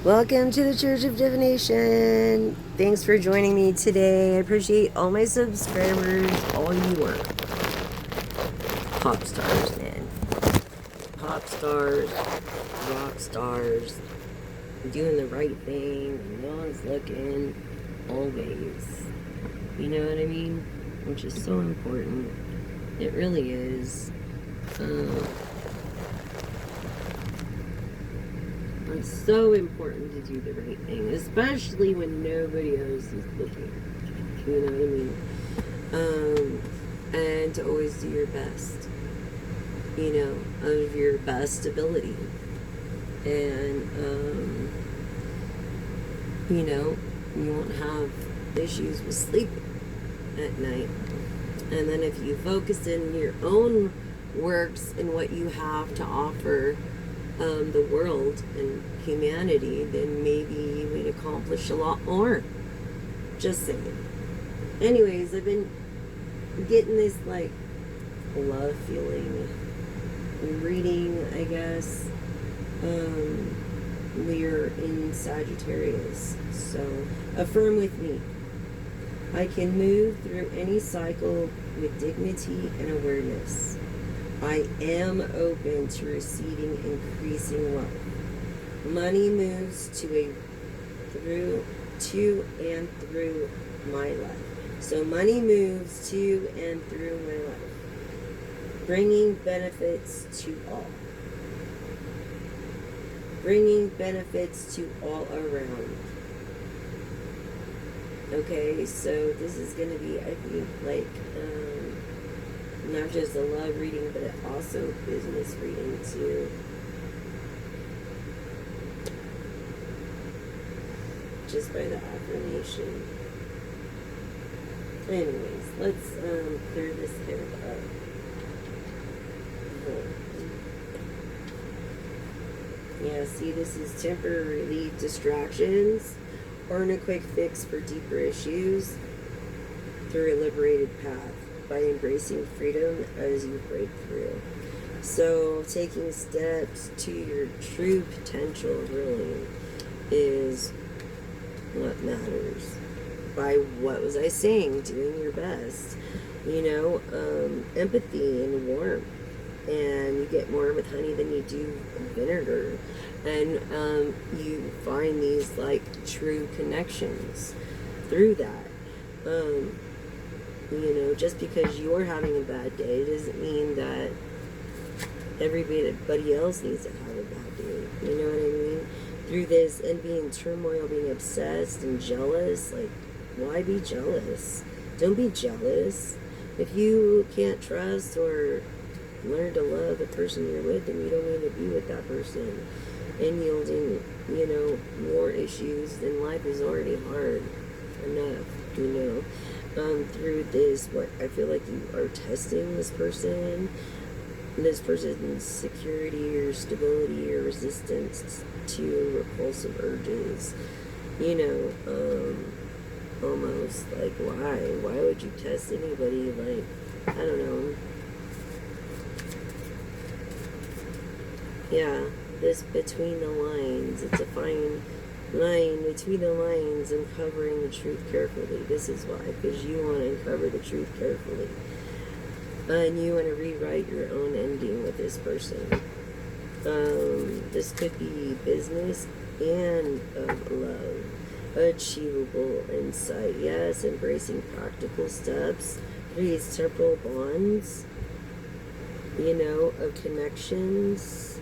Welcome to the Church of Divination. Thanks for joining me today. I appreciate all my subscribers, all you are. Pop stars, man. Pop stars, rock stars, doing the right thing, no one's looking, always. You know what I mean? Which is so important. It really is. It's so important to do the right thing, especially when nobody else is looking. You know what I mean? And to always do your best, of your best ability. And, you won't have issues with sleeping at night. And then if you focus in your own works and what you have to offer the world and humanity, then maybe you would accomplish a lot more. Just saying. Anyways, I've been getting this love feeling reading, I guess. We're in Sagittarius, so affirm with me. I can move through any cycle with dignity and awareness. I am open to receiving increasing wealth. Money moves to and through my life. So money moves to and through my life, bringing benefits to all. Bringing benefits to all around. Okay, so this is going to be, I think, not just a love reading, but also business reading too. Just by the affirmation. Anyways, let's clear this hair up. Yeah, see, this is temporary distractions. Earn a quick fix for deeper issues through a liberated path by embracing freedom as you break through. So taking steps to your true potential really is what matters. By what was I saying? Doing your best. Empathy and warmth. And you get more with honey than you do vinegar. And you find these true connections through that. Just because you're having a bad day doesn't mean that everybody else needs to have a bad day. You know what I mean? Through this envy and turmoil, being obsessed and jealous, why be jealous? Don't be jealous. If you can't trust or learn to love the person you're with, then you don't need to be with that person. And yielding, more issues, then life is already hard enough, through this, what I feel like you are testing this person's security or stability or resistance to repulsive urges. Almost why would you test anybody? I don't know. Yeah, this between the lines, it's a fine line between the lines, uncovering the truth carefully. This is why, because you want to uncover the truth carefully. And you want to rewrite your own ending with this person. This could be business and of love. Achievable insight. Yes, embracing practical steps. Creates temporal bonds, of connections.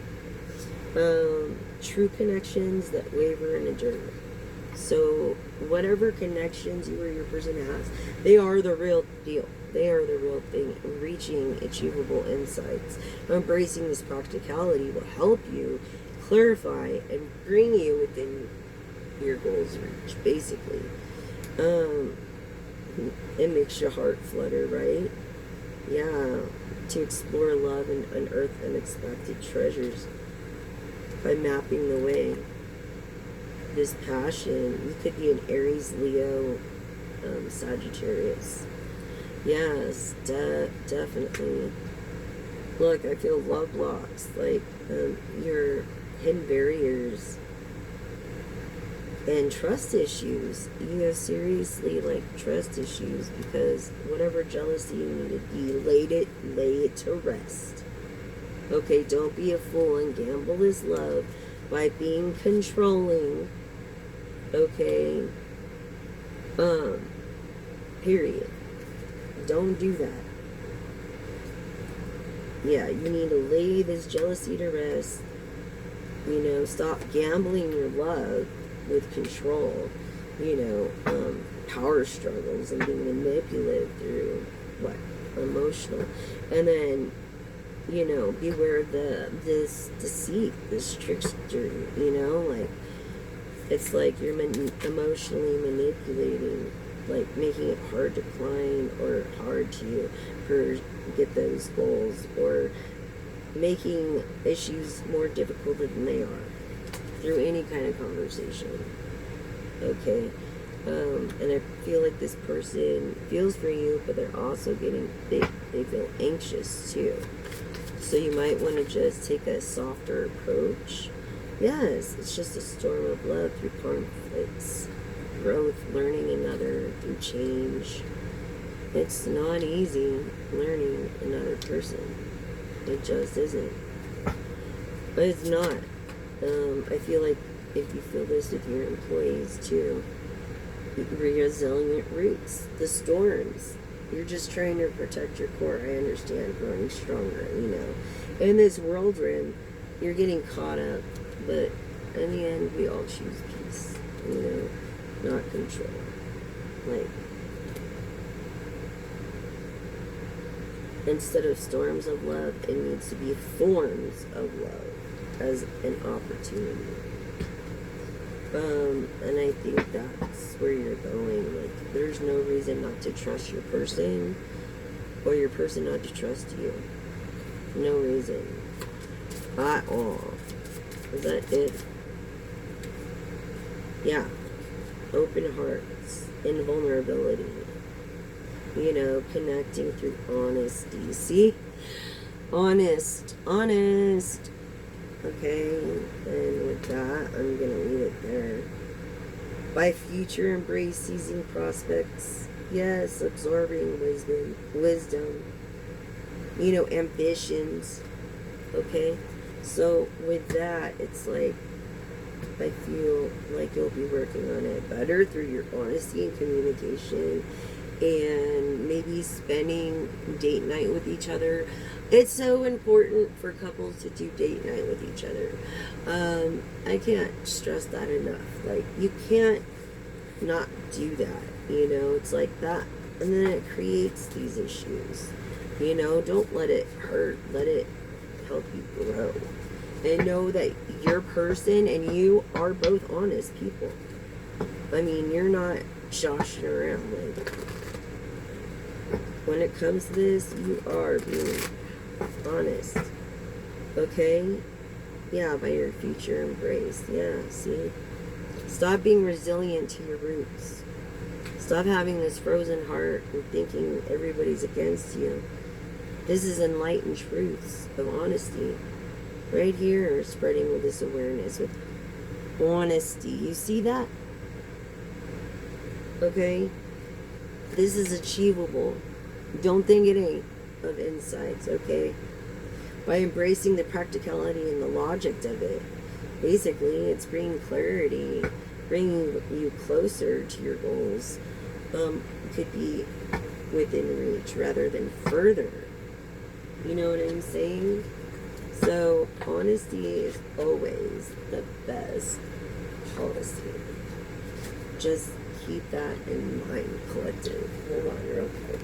True connections that waver and endure. So whatever connections you or your person has, they are the real deal. They are the real thing. Reaching achievable insights. Embracing this practicality will help you clarify and bring you within your goals reach, basically. It makes your heart flutter, right? Yeah. To explore love and unearth unexpected treasures by mapping the way. This passion, you could be an Aries, Leo, Sagittarius. Yes, definitely. Look, I feel love blocks, your hidden barriers And trust issues. You have seriously like trust issues because whatever jealousy you needed, you lay it to rest. Okay, don't be a fool and gamble his love by being controlling. Okay. Period. Don't do that. Yeah, you need to lay this jealousy to rest. You know, stop gambling your love with control. You know, power struggles and being manipulative through what? Emotional. And then, you know, beware of this deceit, this trickster, you know, like it's like you're emotionally manipulating, like making it hard to climb or hard to get those goals, or making issues more difficult than they are through any kind of conversation. Okay. And I feel like this person feels for you, but they're also they feel anxious too. So you might want to just take a softer approach. Yes, it's just a storm of love through conflicts, growth, learning another, through change. It's not easy learning another person. It just isn't. But it's not. I feel like if you feel this with your employees too, resilient roots, the storms. You're just trying to protect your core. I understand, growing stronger, you know. In this whirlwind, you're getting caught up, but in the end, we all choose peace, you know, not control. Like, instead of storms of love, it needs to be forms of love as an opportunity. And I think that's where you're going. Like, there's no reason not to trust your person or your person not to trust you. No reason at all. Is that it? Yeah. Open hearts, invulnerability. You know, connecting through honesty. See? Honest. Okay, and with that, I'm going to leave it there. By future, embrace seizing prospects. Yes, absorbing wisdom. You know, ambitions. Okay, so with that, it's like, I feel like you'll be working on it better through your honesty and communication, and maybe spending date night with each other. It's so important for couples to do date night with each other. I can't stress that enough. Like, you can't not do that, you know. It's like that, and then it creates these issues, you know. Don't let it hurt. Let it help you grow, and know that your person and you are both honest people. I mean, you're not joshing around. Like, when it comes to this, you are being honest. Okay? Yeah, by your future embrace. Yeah, see? Stop being resilient to your roots. Stop having this frozen heart and thinking everybody's against you. This is enlightened truths of honesty. Right here, spreading with this awareness, with honesty. You see that? Okay? This is achievable. Don't think it ain't, of insights, okay? By embracing the practicality and the logic of it, basically, it's bringing clarity, bringing you closer to your goals. Could be within reach rather than further. You know what I'm saying? So, honesty is always the best policy. Just keep that in mind, collective. Hold on real quick.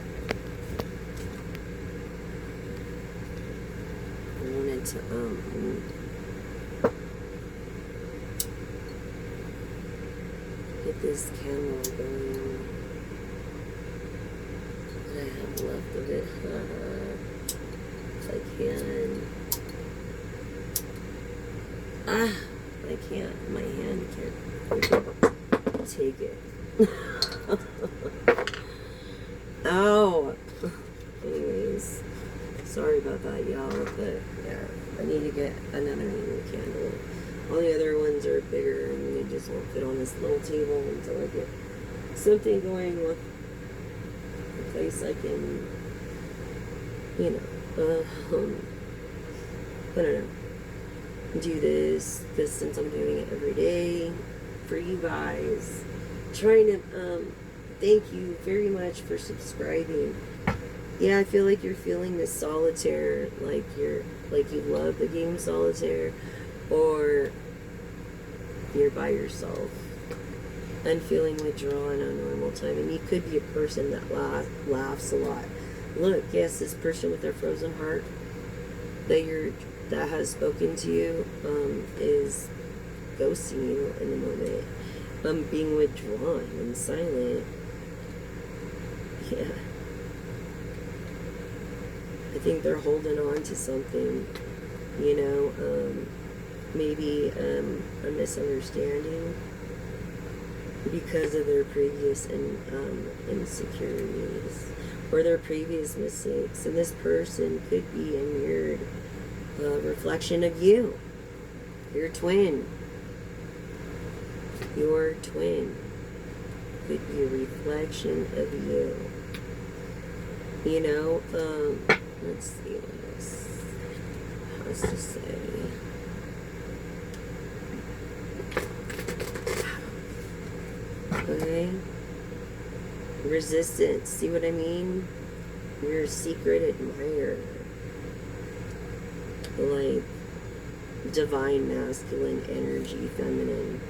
I wanted to, get this camera going. What I have left of it, if I can. I can't. My hand can't take it. Ow. Anyways, sorry about that, y'all, but yeah, I need to get another new candle. All the other ones are bigger and they just won't fit on this little table until I get something going with a place I can, you know, I don't know, do this, because since I'm doing it every day for you guys, trying to, thank you very much for subscribing. Yeah, I feel like you're feeling this solitaire, like you love the game solitaire, or you're by yourself and feeling withdrawn on normal time. And you could be a person that laughs a lot. Look, yes, this person with their frozen heart that has spoken to you is ghosting you in the moment, being withdrawn and silent. Yeah, I think they're holding on to something, you know, maybe a misunderstanding because of their previous insecurities or their previous mistakes. And this person could be a mirrored reflection of you, your twin. Your twin could be a reflection of you. You know, let's see what else has to say. Okay. Resistance. See what I mean? You're a secret admirer. Like divine masculine energy, feminine.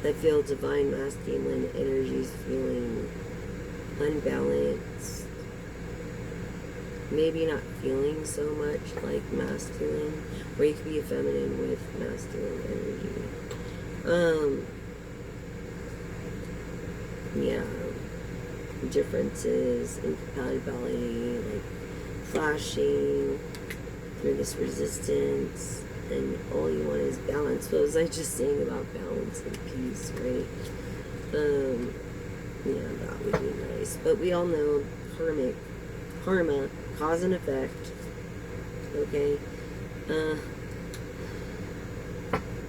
I feel divine masculine energies feeling unbalanced. Maybe not feeling so much like masculine. Or you could be a feminine with masculine energy. Yeah, differences, incompatibility, like flashing through this resistance, and all you want is balance. What was I just saying about balance and peace, right? Yeah, that would be nice. But we all know karma, cause and effect. Okay,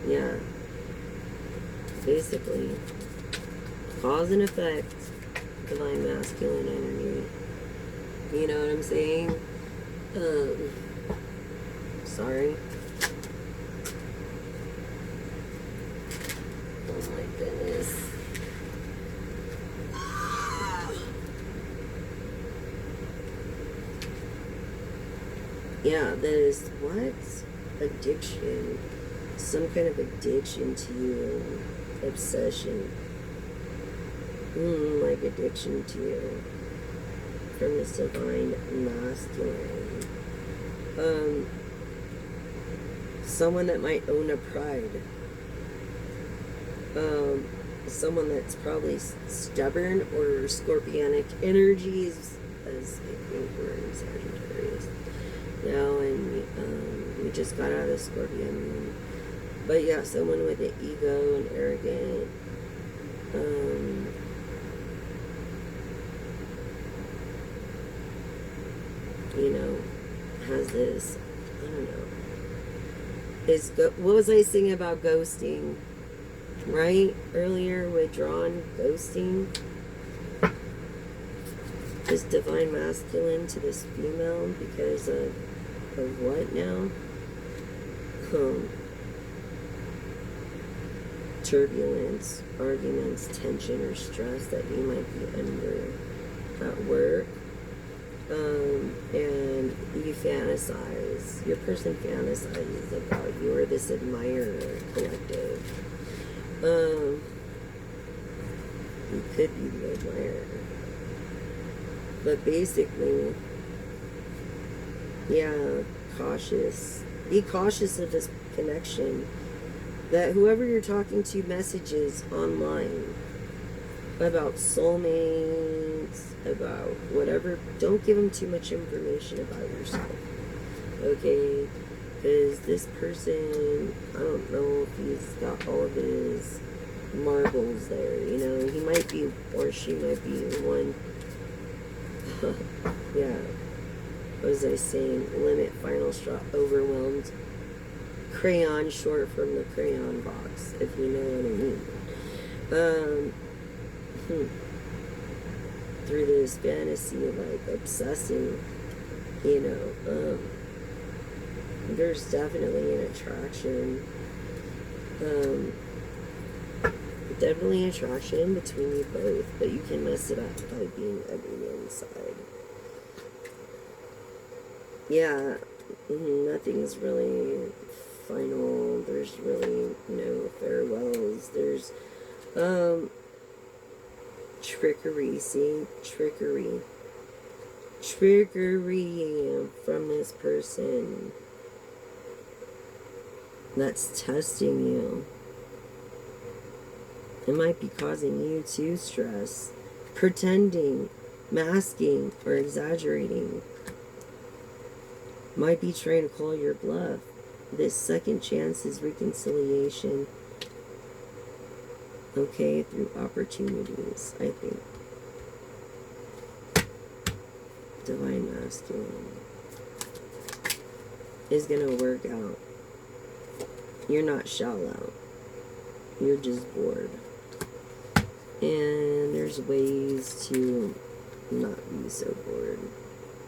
yeah, basically. Cause and effect, divine masculine energy. You know what I'm saying? Sorry. Oh my goodness. Yeah, there's what? Addiction. Some kind of addiction to you. Obsession. Like addiction to you from this divine masculine. Someone that might own a pride. Someone that's probably stubborn or scorpionic energies, as I think we're in Sagittarius now, and we just got out of Scorpion. But yeah, someone with an ego and arrogant. You know, has this, I don't know, what was I saying about ghosting, right, earlier, withdrawn, ghosting, this divine masculine to this female, because of what now, turbulence, arguments, tension, or stress that you might be under at work. And you fantasize, your person fantasizes about you or this admirer collective. You could be the admirer. But basically, yeah, cautious. Be cautious of this connection. That whoever you're talking to messages online about soulmates, about whatever, don't give them too much information about yourself, okay? Because this person, I don't know if he's got all of his marbles there, you know, he might be, or she might be one, yeah, what was I saying, limit, final straw, overwhelmed, crayon short from the crayon box, if you know what I mean. Through this fantasy of like obsessing, you know, there's definitely an attraction. Definitely an attraction between you both, but you can mess it up by being ugly inside. Yeah, nothing's really final. There's really no farewells. There's trickery. See, trickery from this person that's testing you. It might be causing you to stress, pretending, masking, or exaggerating. Might be trying to call your bluff. This second chance is reconciliation. Okay, through opportunities, I think. Divine masculine is gonna work out. You're not shallow. You're just bored. And there's ways to not be so bored.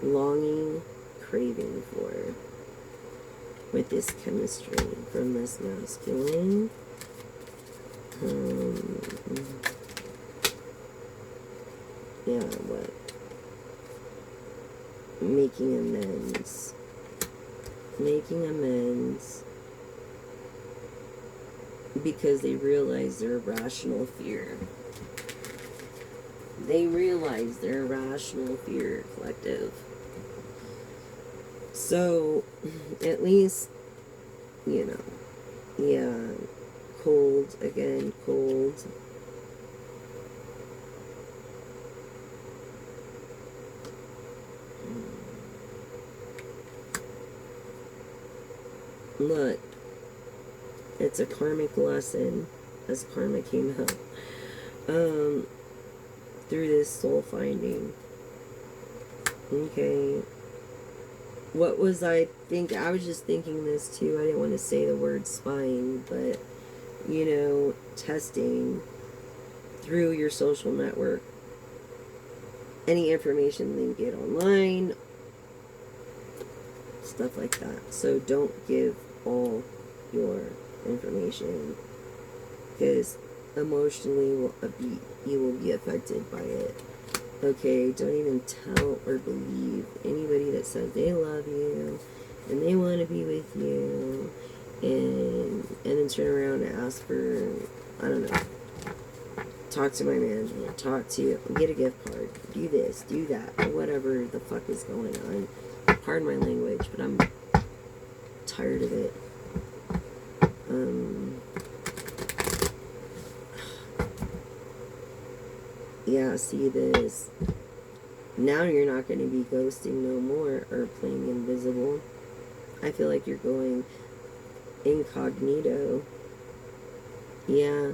Longing, craving for. With this chemistry from this masculine. Yeah, what? Making amends. Making amends. Because they realize their irrational fear. They realize their irrational fear, collective. So, at least, you know, yeah, cold, again, cold. Look, it's a karmic lesson, as karma came up, through this soul finding. Okay. What was I think? I was just thinking this too. I didn't want to say the word spying, but, you know, testing through your social network. Any information they get online, stuff like that. So don't give all your information, because emotionally you will be affected by it. Okay, don't even tell or believe anybody that says they love you and they want to be with you, and then turn around and ask for, I don't know, talk to my manager, get a gift card, do this, do that, or whatever the fuck is going on. Pardon my language, but I'm tired of it. Yeah, see this. Now you're not going to be ghosting no more or playing invisible. I feel like you're going incognito. Yeah.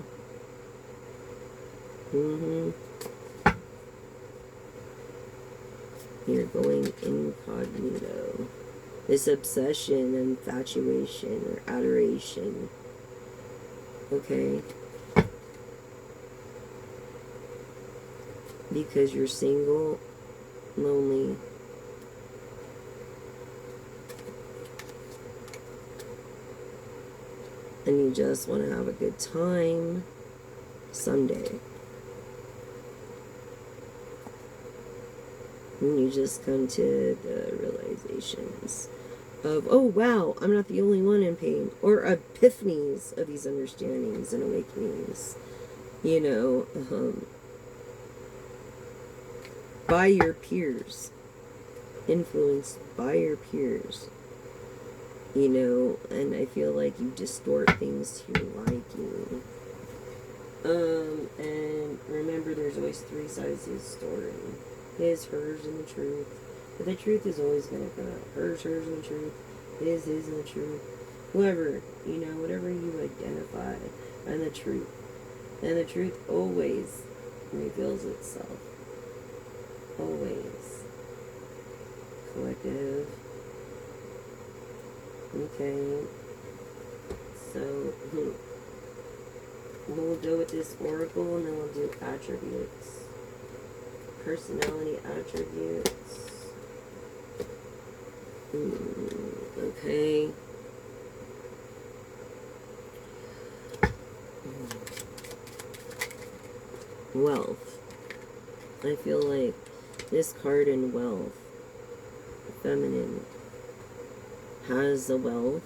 You're going incognito. This obsession, infatuation, or adoration. Okay? Because you're single, lonely, and you just want to have a good time someday. And you just come to the realizations of, oh wow, I'm not the only one in pain, or epiphanies of these understandings and awakenings, you know, by your peers, influenced by your peers, you know, and I feel like you distort things to your liking. And remember, there's always three sides to his story. His, hers, and the truth. But the truth is always going to come out. Hers, and the truth. His, and the truth. Whoever, you know, whatever you identify, and the truth. And the truth always reveals itself. Always. Collective. Okay. So we'll go with this oracle, and then we'll do attributes. Personality attributes. Okay. Wealth. I feel like this card in wealth, feminine, has the wealth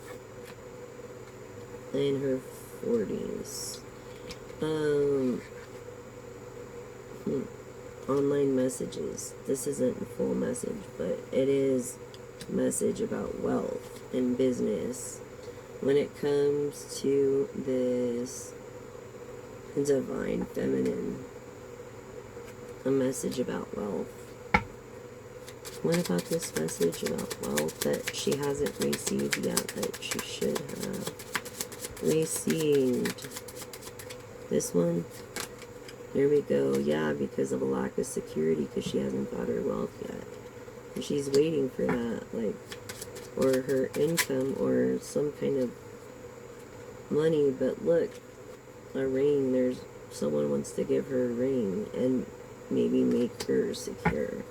in her 40s. Online messages. This isn't a full message, but it is a message about wealth and business. When it comes to this divine feminine, a message about wealth. What about this message about wealth that she hasn't received yet, that she should have received? This one? There we go. Yeah, because of a lack of security, because she hasn't got her wealth yet. And she's waiting for that, like, or her income, or some kind of money. But look, a ring, there's someone wants to give her a ring and maybe make her secure.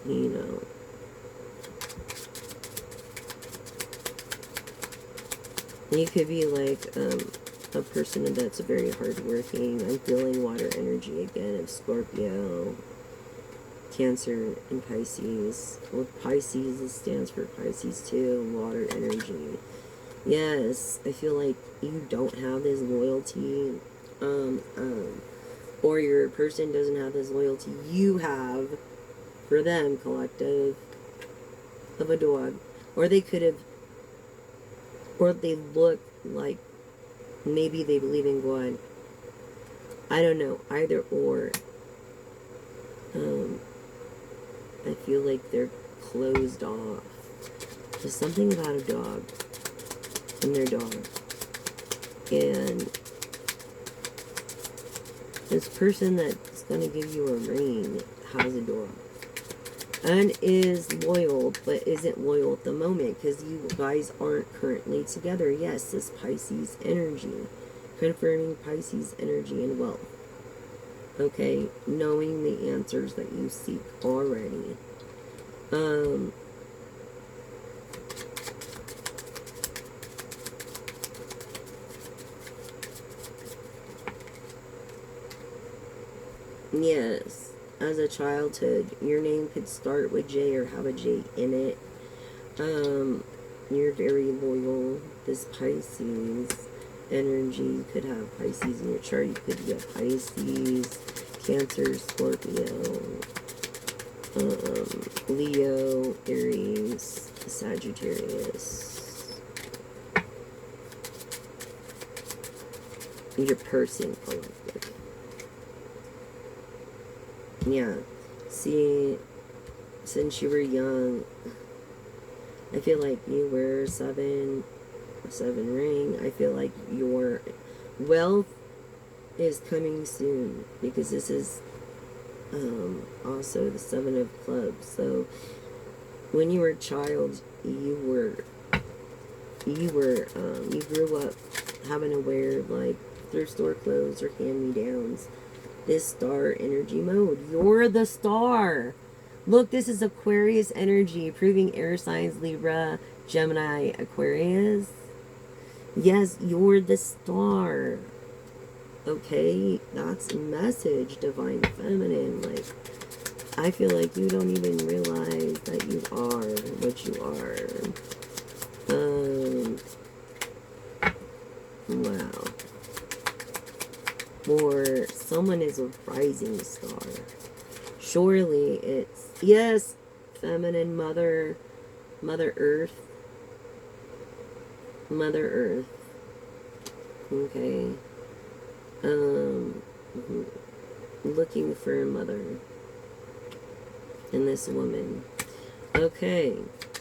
You know, you could be like a person that's very hardworking. I'm feeling water energy again of Scorpio, Cancer, and Pisces. With Pisces, it stands for Pisces too, water energy. Yes, I feel like you don't have this loyalty, or your person doesn't have this loyalty you have for them, collective, of a dog. Or they could have, or they look like maybe they believe in God. I don't know, either or. I feel like they're closed off. There's something about a dog and their dog. And this person that's going to give you a ring has a dog. And is loyal, but isn't loyal at the moment because you guys aren't currently together. Yes, this Pisces energy. Confirming Pisces energy and wealth. Okay, knowing the answers that you seek already. Yes, as a childhood, your name could start with J or have a J in it. You're very loyal. This Pisces energy could have Pisces in your chart. You could be a Pisces, Cancer, Scorpio, Leo, Aries, Sagittarius. Your person collective. Yeah. See, since you were young, I feel like you wear a seven ring. I feel like your wealth is coming soon because this is also the 7 of clubs. So when you were a child, you grew up having to wear like thrift store clothes or hand-me-downs. This star energy mode. You're the star. Look, this is Aquarius energy, proving air signs, Libra, Gemini, Aquarius. Yes, you're the star. Okay, that's a message, divine feminine. Like, I feel like you don't even realize that you are what you are. Wow. Or someone is a rising star. Surely it's, yes, feminine, Mother Earth. Mother Earth. Okay. Looking for a mother in this woman. Okay.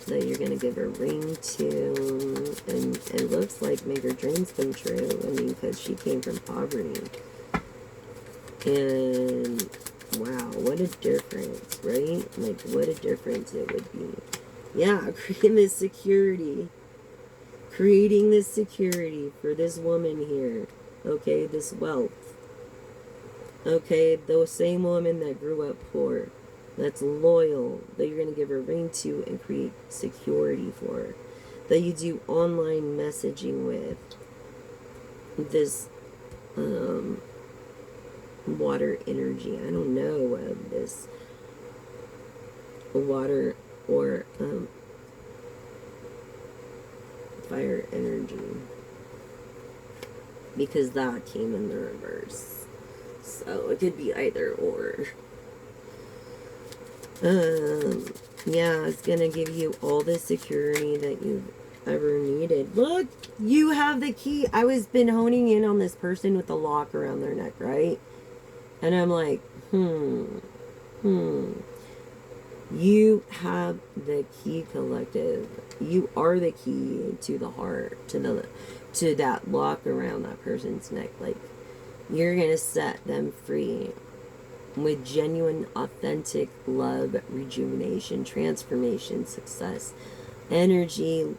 That you're going to give a ring to, and it looks like make her dreams come true. I mean, because she came from poverty. And wow, what a difference, right? Like, what a difference it would be. Yeah, creating this security. Creating this security for this woman here. Okay, this wealth. Okay, the same woman that grew up poor, that's loyal, that you're going to give a ring to and create security for, that you do online messaging with, this water energy. I don't know, this water or fire energy, because that came in the reverse. So it could be either or. Yeah, it's gonna give you all the security that you've ever needed. Look, you have the key. I was been honing in on this person with the lock around their neck, right? And I'm like, you have the key, collective. You are the key to the heart, to that lock around that person's neck. Like, you're gonna set them free with genuine, authentic love, rejuvenation, transformation, success, energy,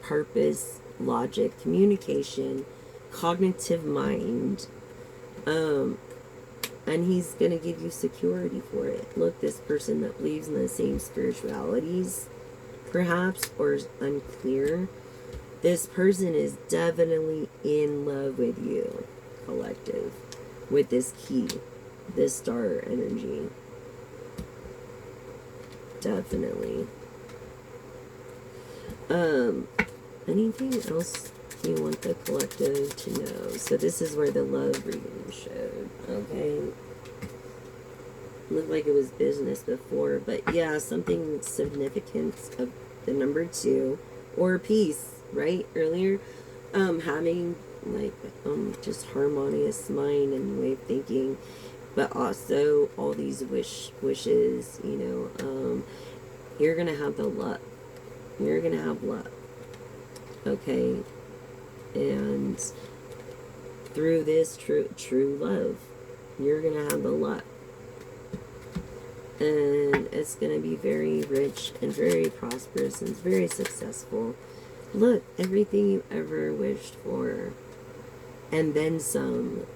purpose, logic, communication, cognitive mind. And he's going to give you security for it. Look, this person that believes in the same spiritualities, perhaps, or is unclear, this person is definitely in love with you, collective, with this key, this star energy. Definitely. Anything else you want the collective to know? So this is where the love reading showed. Okay. Looked like it was business before, but yeah, something significant of the number 2, or peace, right? Earlier, having like just harmonious mind and way of thinking, but also all these wishes, you're gonna have the luck. You're gonna have luck. Okay? And through this true love, you're gonna have the luck. And it's gonna be very rich and very prosperous and very successful. Look, everything you ever wished for, and then some.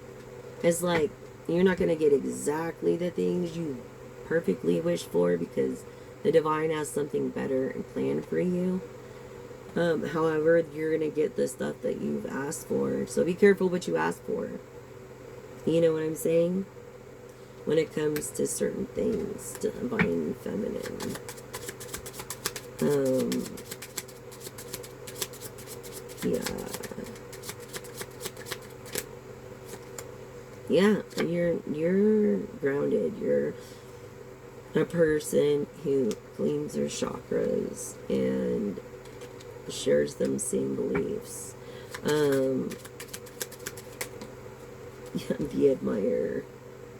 It's like, you're not gonna get exactly the things you perfectly wish for, because the divine has something better and planned for you. However, you're gonna get the stuff that you've asked for. So be careful what you ask for. You know what I'm saying? When it comes to certain things, divine and feminine. Yeah, you're grounded. You're a person who cleans their chakras and shares them same beliefs. The admirer,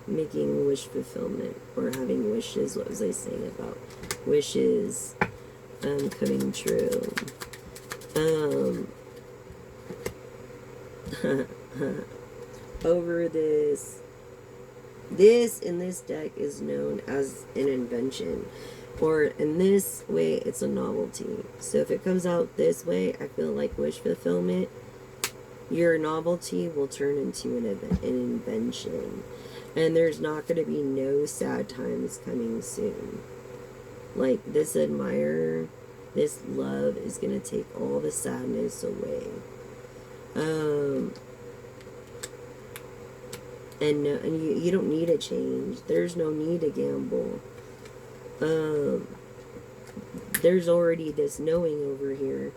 making wish fulfillment, or having wishes. What was I saying about wishes coming true? Over this in this deck is known as an invention, or in this way it's a novelty. So if it comes out this way, I feel like wish fulfillment, your novelty will turn into an invention, and there's not going to be no sad times coming soon. Like, this admirer, this love is going to take all the sadness away. And you don't need a change. There's no need to gamble. There's already this knowing over here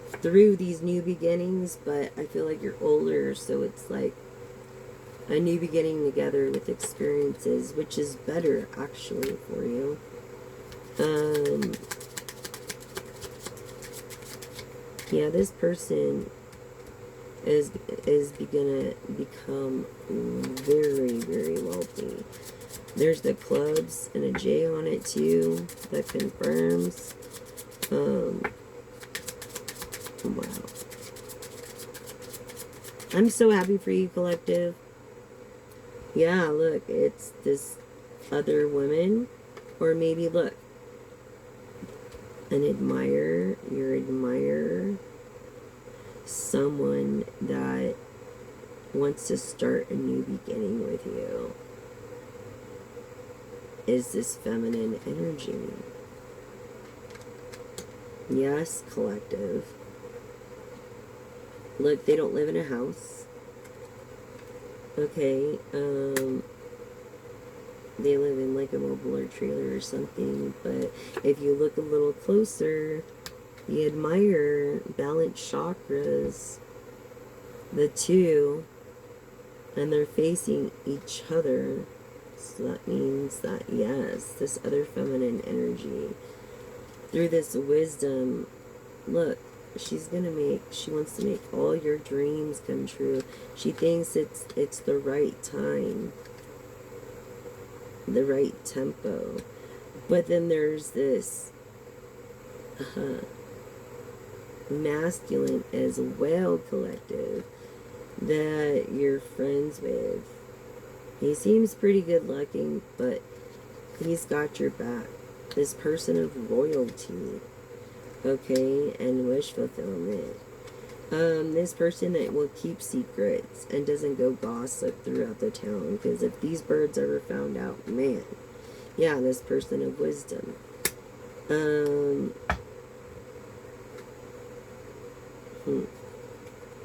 through these new beginnings, but I feel like you're older, so it's like a new beginning together with experiences, which is better actually for you. Yeah, this person is gonna become very, very wealthy. There's the clubs and a J on it too. That confirms. Wow. I'm so happy for you, collective. Yeah, look, it's this other woman. Or maybe, look, a you admire someone that wants to start a new beginning with you, is this feminine energy. Yes, collective. Look, they don't live in a house. Okay, they live in like a mobile or trailer or something, but if you look a little closer, you admire balanced chakras, the two, and they're facing each other. So that means that, yes, this other feminine energy, through this wisdom, look, she wants to make all your dreams come true. She thinks it's the right time, the right tempo. But then there's this masculine as well collective that you're friends with. He seems pretty good looking, but he's got your back. This person of royalty, okay, and wish fulfillment. This person that will keep secrets and doesn't go gossip throughout the town, because if these birds ever found out, man, yeah, this person of wisdom.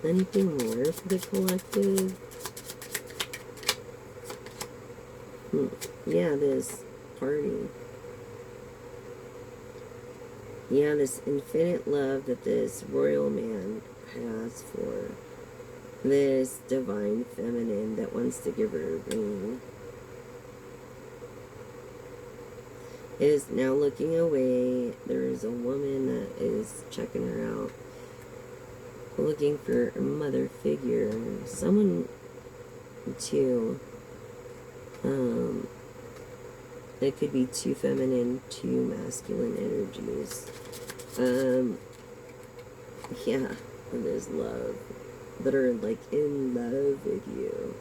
Anything more for the collective? Yeah, this party. Yeah, this infinite love that this royal man has for this divine feminine that wants to give her a ring, is now looking away. There is a woman that is checking her out, looking for a mother figure, someone to, it could be two feminine, two masculine energies. Yeah, and there's love, that are like in love with you,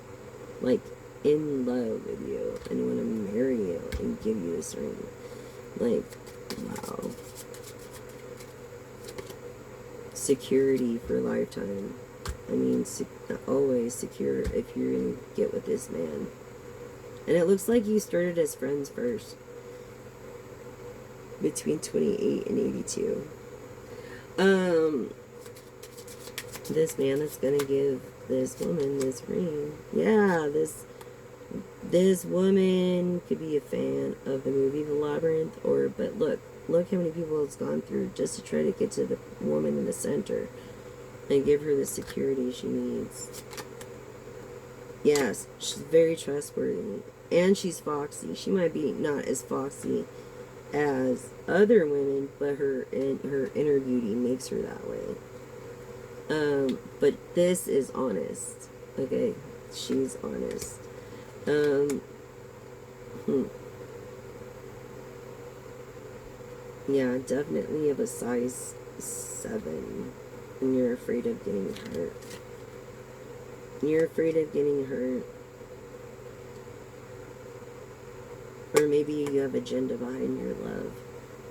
like in love with you, and want to marry you and give you this ring. Like, wow. Security for a lifetime. I mean, always secure if you're gonna get with this man. And it looks like you started as friends first, between 28 and 82. This man that's gonna give this woman this ring. Yeah, this woman could be a fan of the movie The Labyrinth, but look how many people it's gone through just to try to get to the woman in the center and give her the security she needs. Yes, she's very trustworthy, and she's foxy. She might be not as foxy as other women, but her inner beauty makes her that way. But this is honest. Okay, she's honest. Yeah, definitely of a size 7, and you're afraid of getting hurt. You're afraid of getting hurt. Or maybe you have agenda behind your love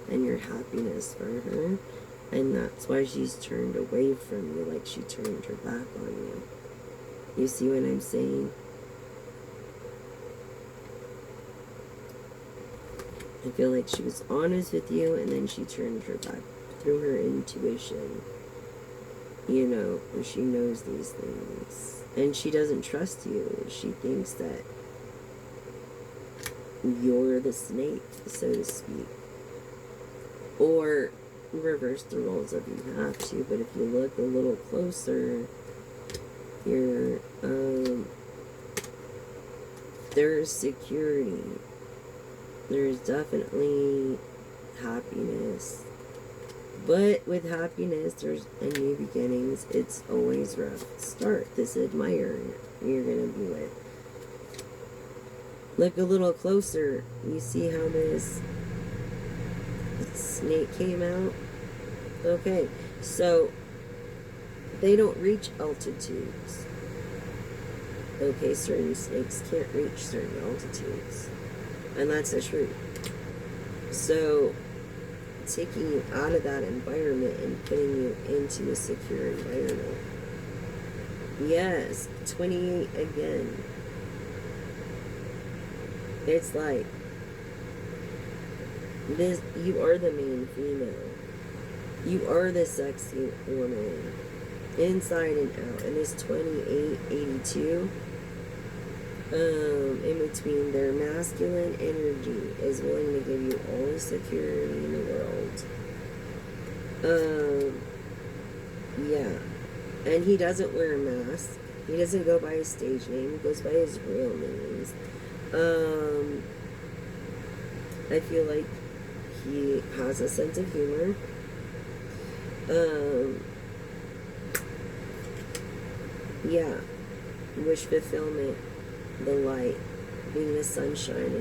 and your happiness for her, and that's why she's turned away from you, like she turned her back on you. You see what I'm saying? I feel like she was honest with you, and then she turned her back through her intuition. You know, she knows these things. And she doesn't trust you. She thinks that you're the snake, so to speak. Or reverse the roles if you have to. But if you look a little closer, here, there's security. There's definitely happiness. But with happiness, there's a new beginnings. It's always rough. Start this admirer you're going to be with. Look a little closer. You see how this snake came out? Okay, so they don't reach altitudes. Okay, certain snakes can't reach certain altitudes. And that's the truth. So taking you out of that environment and putting you into a secure environment. Yes, 28 again. It's like this, you are the main female. You are the sexy woman, inside and out. And this 2882, in between, their masculine energy is willing to give you all the security in the world. Yeah. And he doesn't wear a mask. He doesn't go by his stage name. He goes by his real names. I feel like he has a sense of humor. Yeah. Wish fulfillment, the light, being the sunshine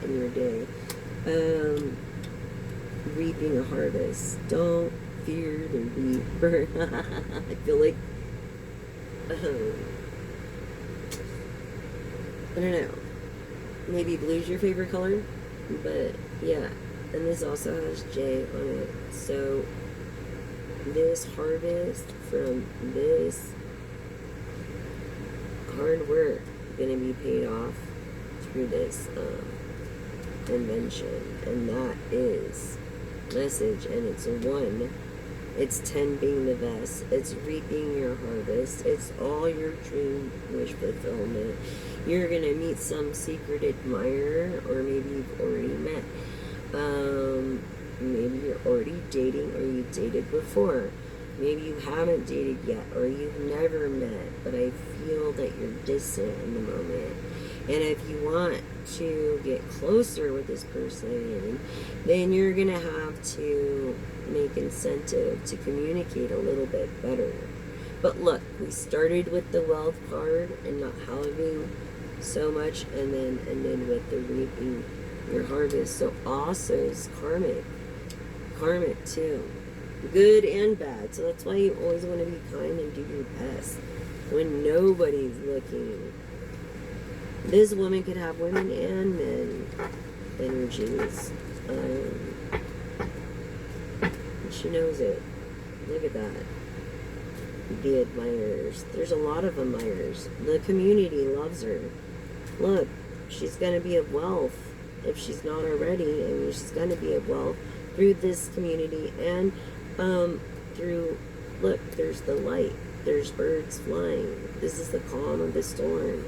in your day. Reaping a harvest. Don't fear the reaper. I feel like I don't know. Maybe blue's your favorite color, but yeah. And this also has J on it. So this harvest from this hard work gonna be paid off through this invention, and that is message. And it's 1. It's 10 being the best. It's reaping your harvest. It's all your dream wish fulfillment. You're gonna meet some secret admirer, or maybe you've already met. Maybe you're already dating, or you dated before. Maybe you haven't dated yet, or you've never met, but I feel that you're distant in the moment. And if you want to get closer with this person, then you're gonna have to make incentive to communicate a little bit better. But look, we started with the wealth card and not having so much, and then ended with the reaping your harvest. So also is karmic too, good and bad. So that's why you always want to be kind and do your best when nobody's looking. This woman could have women and men energies. She knows it. Look at that. The admirers. There's a lot of admirers. The community loves her. Look, she's going to be of wealth if she's not already. I mean, she's going to be of wealth through this community, and through, look, there's the light. There's birds flying. This is the calm of the storm.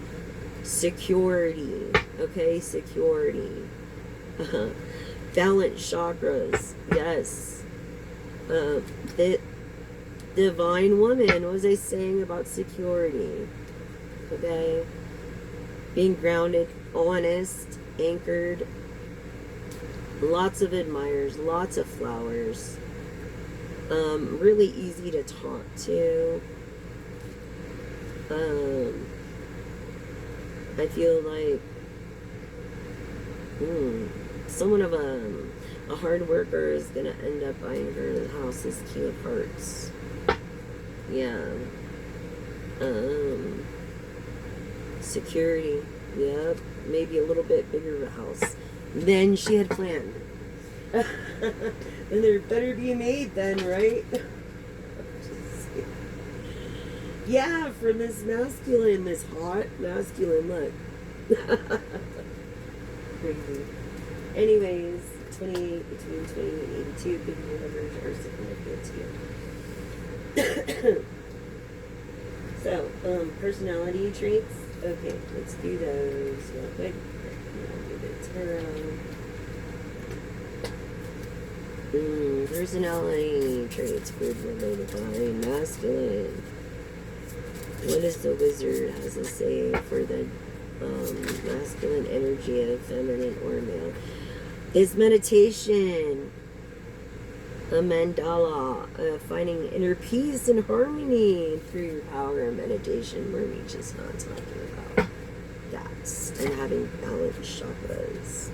Security. Okay, security. Balanced chakras. Yes. The divine woman. What was I saying about security? Okay. Being grounded, honest, anchored. Lots of admirers, lots of flowers. Really easy to talk to. I feel like someone of a hard worker is gonna end up buying her the house. This King of Hearts. Yeah. Security. Yep. Maybe a little bit bigger of a house than she had planned. Then there better be a maid then, right? Yeah, for this masculine, this hot masculine look. Crazy. Anyways, 28 between 20 and 82 big numbers are significant to you. So, personality traits. Okay, let's do those real quick. I'll do the tarot. Personality traits for the divine masculine. What does the wizard has to say for the masculine energy of feminine or male? Is meditation, a mandala, finding inner peace and harmony through your power of meditation. We're just not talking about that, and having balanced chakras.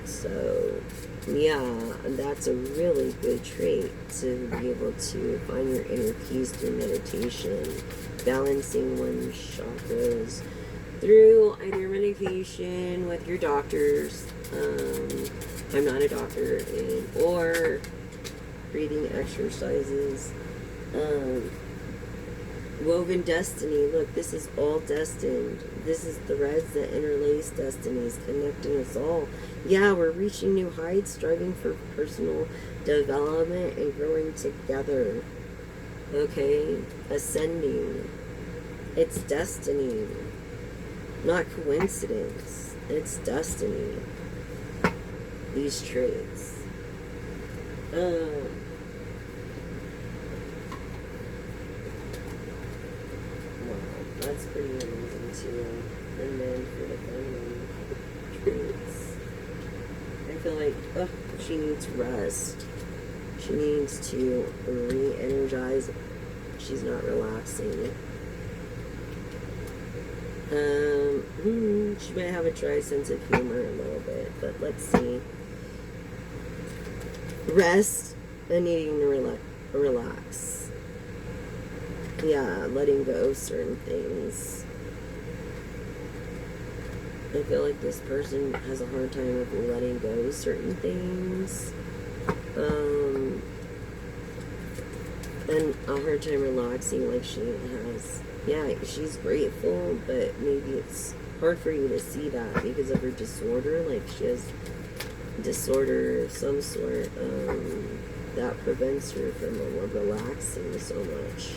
So yeah, that's a really good trait, to be able to find your inner peace through meditation, balancing one's chakras through either medication with your doctors, I'm not a doctor, or breathing exercises. Woven destiny. Look, this is all destined. This is threads that interlace destinies, connecting us all. Yeah, we're reaching new heights, striving for personal development and growing together. Okay? Ascending. It's destiny. Not coincidence. It's destiny. These traits. That's pretty amazing too. And then for the feminine traits, I feel like she needs rest. She needs to re-energize. She's not relaxing. She might have a dry sense of humor a little bit, but let's see. Rest and needing to relax. Yeah, letting go of certain things. I feel like this person has a hard time of letting go of certain things. And a hard time relaxing like she has. Yeah, she's grateful, but maybe it's hard for you to see that because of her disorder. Like she has disorder of some sort that prevents her from relaxing so much.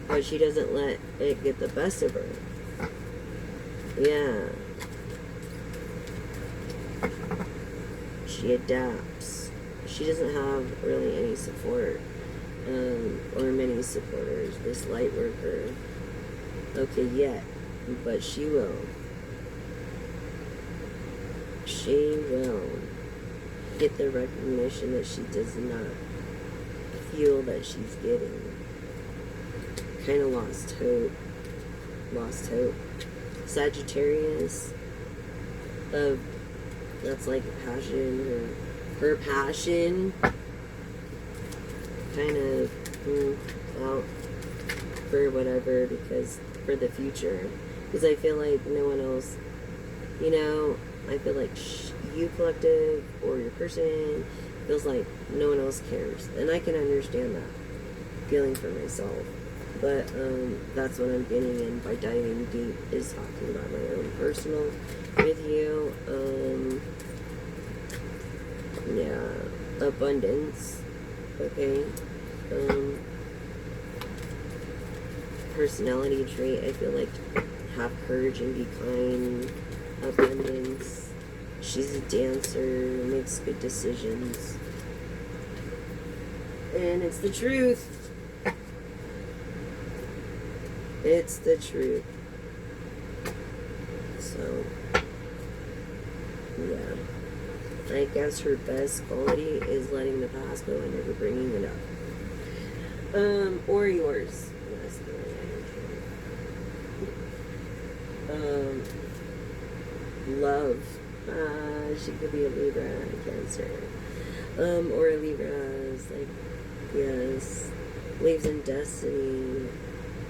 But she doesn't let it get the best of her. Yeah. She adapts. She doesn't have really any support, or many supporters, this light worker. Okay, yet. But she will. She will get the recognition that she does not feel that she's getting. Kind of lost hope. Lost hope. Sagittarius. That's like passion. Her passion. Kind of out for whatever, because for the future. Because I feel like no one else, I feel like you collective or your person feels like no one else cares. And I can understand that feeling for myself. But that's what I'm getting in by diving deep, is talking about my own personal with you. Yeah, abundance. Okay. Personality trait, I feel like have courage and be kind. Abundance. She's a dancer, makes good decisions. And it's the truth. It's the truth. So, yeah. I guess her best quality is letting the past go and never bringing it up. Or yours. Love. She could be a Libra, Cancer. Or a Libra is like, yes, believes in destiny,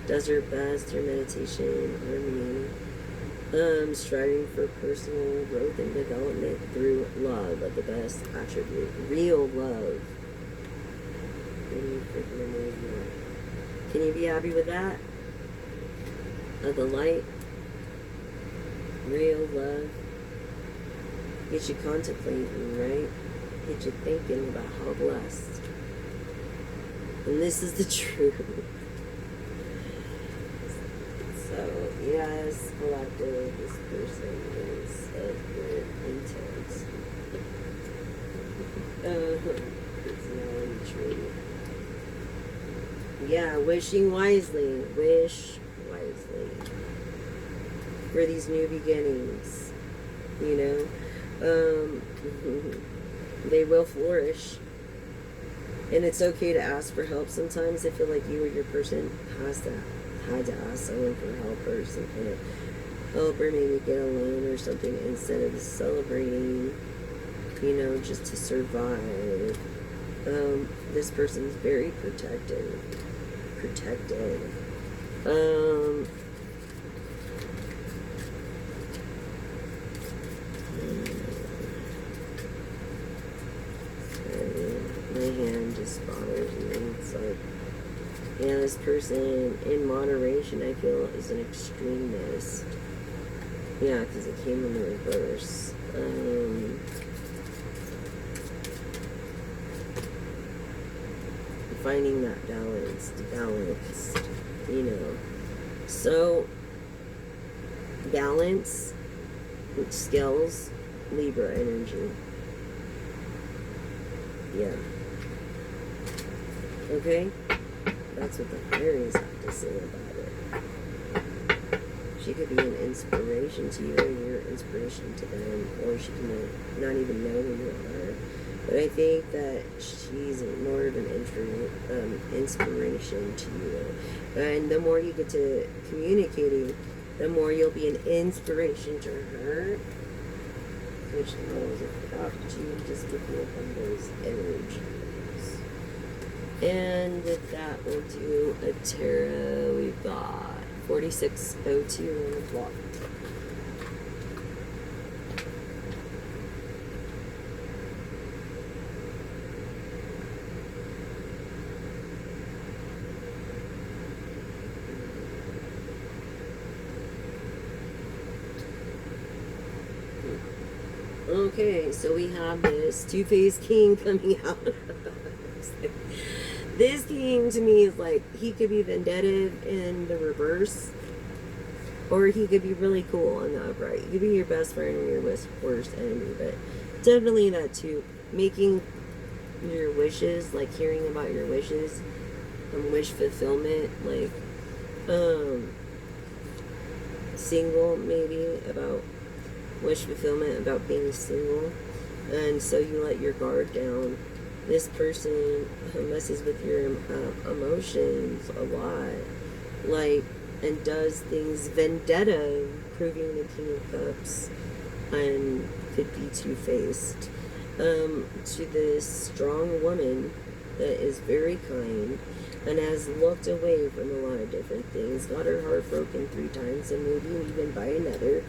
does her best through meditation, harmony, striving for personal growth and development through love, of the best attribute, real love. Can you be happy with that? Of the light, real love. Get you contemplating, right? Get you thinking about how blessed. And this is the truth. So, yes, collective, this person is of good intent. Personality trait. Yeah, wishing wisely. Wish wisely. For these new beginnings. They will flourish. And it's okay to ask for help sometimes. I feel like you or your person had to ask someone for help or some kind of help, or maybe get a loan or something instead of celebrating, just to survive. This person's very protected. Yeah, this person in moderation, I feel, is an extremist. Yeah, because it came in the reverse. Finding that balanced, you know. So, balance, skills, Libra energy. Yeah. Okay? That's what the fairies have to say about it. She could be an inspiration to you, or you're inspiration to them, or she can not even know who you are. But I think that she's more of an inspiration to you. And the more you get to communicating, the more you'll be an inspiration to her. Which knows if you just give me from those energies. And that will do a tarot. We've got 4602 on the block. Okay, so we have this two-faced king coming out. This king to me is like, he could be vendettive in the reverse, or he could be really cool in the upright. He could be your best friend or your worst enemy, but definitely that too. Making your wishes, like hearing about your wishes, wish fulfillment, like single maybe, about wish fulfillment, about being single, and so you let your guard down. This person messes with your emotions a lot, like, and does things vendetta, proving the King of Cups, and could be two-faced. To this strong woman that is very kind and has looked away from a lot of different things, got her heart broken 3 times and maybe even by another.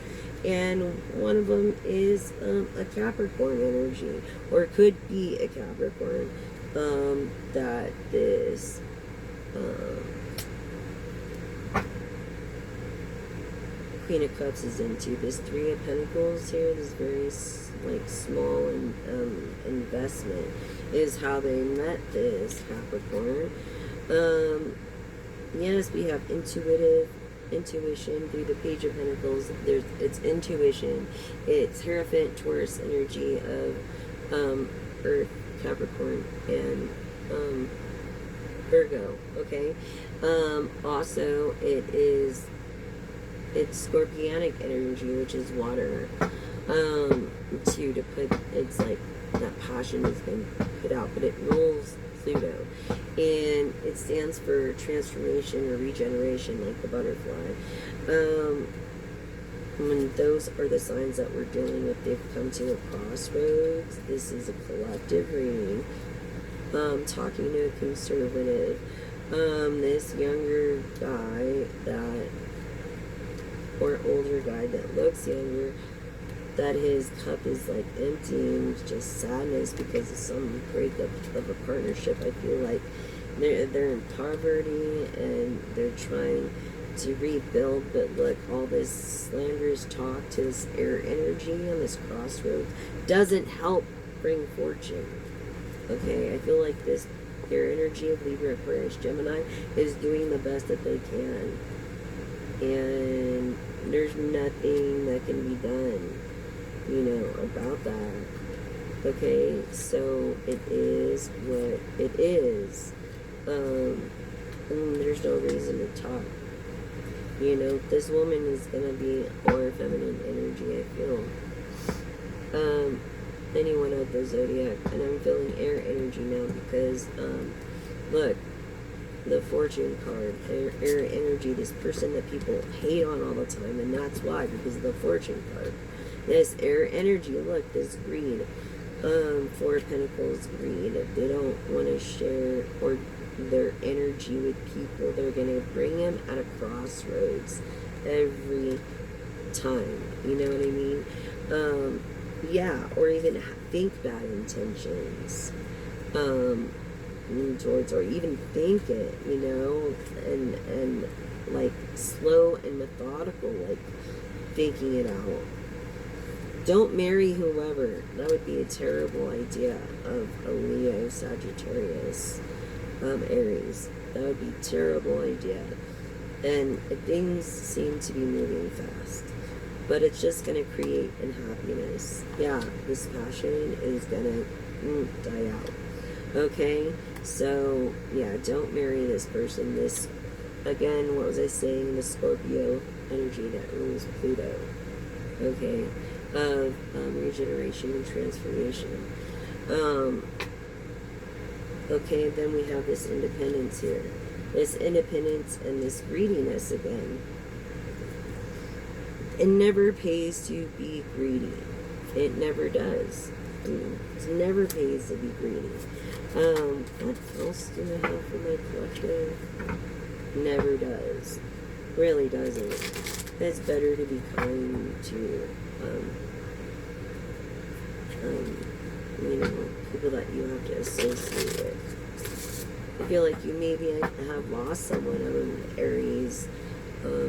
And one of them is a Capricorn energy, or could be a Capricorn, that this Queen of Cups is into. This 3 of Pentacles here, this very like small investment, is how they met this Capricorn. Yes, we have intuition through the Page of Pentacles. It's intuition. It's Hierophant, Taurus energy of Earth, Capricorn, and Virgo. Okay. Also, it's Scorpionic energy, which is water. To put, it's like that passion has been put out, but it rules Pluto, and it stands for transformation or regeneration, like the butterfly. When those are the signs that we're dealing with, they've come to a crossroads. This is a collective reading. Talking to a conservative. This younger guy that, or older guy that looks younger, that his cup is like empty and just sadness because of some breakup of a partnership. I feel like they're in poverty and they're trying to rebuild, but look, all this slanderous talk to this air energy on this crossroads doesn't help bring fortune. Okay, I feel like this air energy of Libra, Aquarius, Gemini is doing the best that they can, and there's nothing that can be done, about that. Okay, so it is what it is. And there's no reason to talk. This woman is gonna be more feminine energy, I feel. Anyone of the zodiac, and I'm feeling air energy now because, look, the fortune card, air energy, this person that people hate on all the time, and that's why, because of the fortune card. This air energy, look, this greed, 4 of Pentacles, greed. If they don't want to share or their energy with people, they're going to bring them at a crossroads every time. You know what I mean? Yeah, or even think bad intentions. towards, or even think it, you know, and like slow and methodical, like thinking it out. Don't marry whoever. That would be a terrible idea of a Leo, Sagittarius, Aries. That would be a terrible idea. And things seem to be moving fast. But it's just going to create unhappiness. Yeah, this passion is going to die out. Okay? So, yeah, don't marry this person. This, again, what was I saying? The Scorpio energy that rules Pluto. Okay? Of regeneration and transformation. Okay, then we have this independence here. This independence and this greediness again. It never pays to be greedy. It never does. It never pays to be greedy. What else do I have for my collective? Never does. Really doesn't. It's better to be kind to, you know, people that you have to associate with. I feel like you maybe have lost someone, Aries,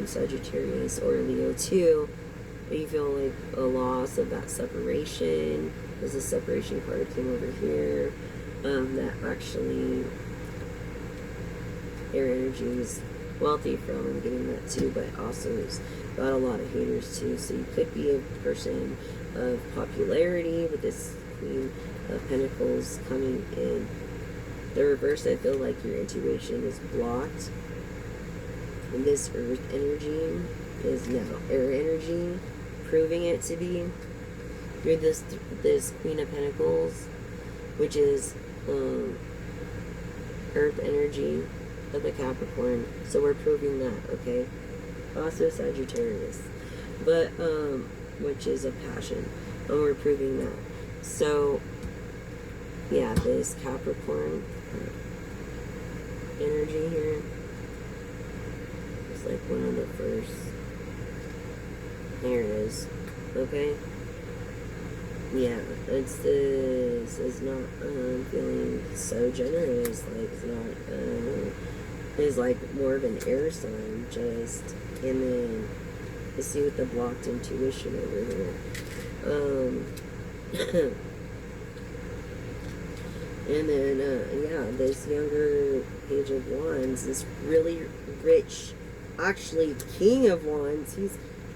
Sagittarius, or Leo too. You feel like a loss of that separation. There's a separation card came over here. That actually air energy is wealthy from. I'm getting that too, but also has got a lot of haters too. So you could be a person of popularity with this Queen of Pentacles coming in. The reverse, I feel like your intuition is blocked. And this earth energy is now air energy, proving it to be through this Queen of Pentacles, which is earth energy of the Capricorn. So we're proving that, okay? Also Sagittarius, but which is a passion, and we're proving that. So yeah, this Capricorn energy here is like one of the first. There it is. Okay. Yeah, this is not feeling so generous. Like it's not. Is like more of an air sign, just, and then you see with the blocked intuition over here. And then, yeah, this younger Page of Wands, this really rich, actually King of Wands,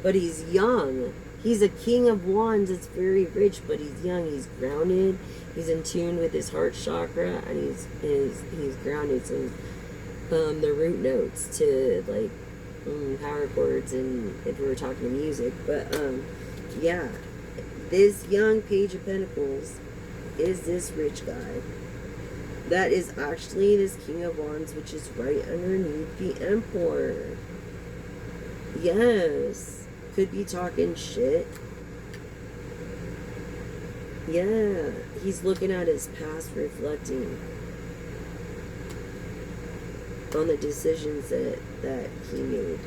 but he's young. He's a King of Wands, it's very rich, but he's young, he's grounded, he's in tune with his heart chakra, and he's grounded, so the root notes to, like, power chords, and if we're talking music, but, yeah, this young Page of Pentacles is this rich guy. That is actually this King of Wands, which is right underneath the Emperor. Yes. Could be talking shit. Yeah. He's looking at his past, reflecting on the decisions that he made.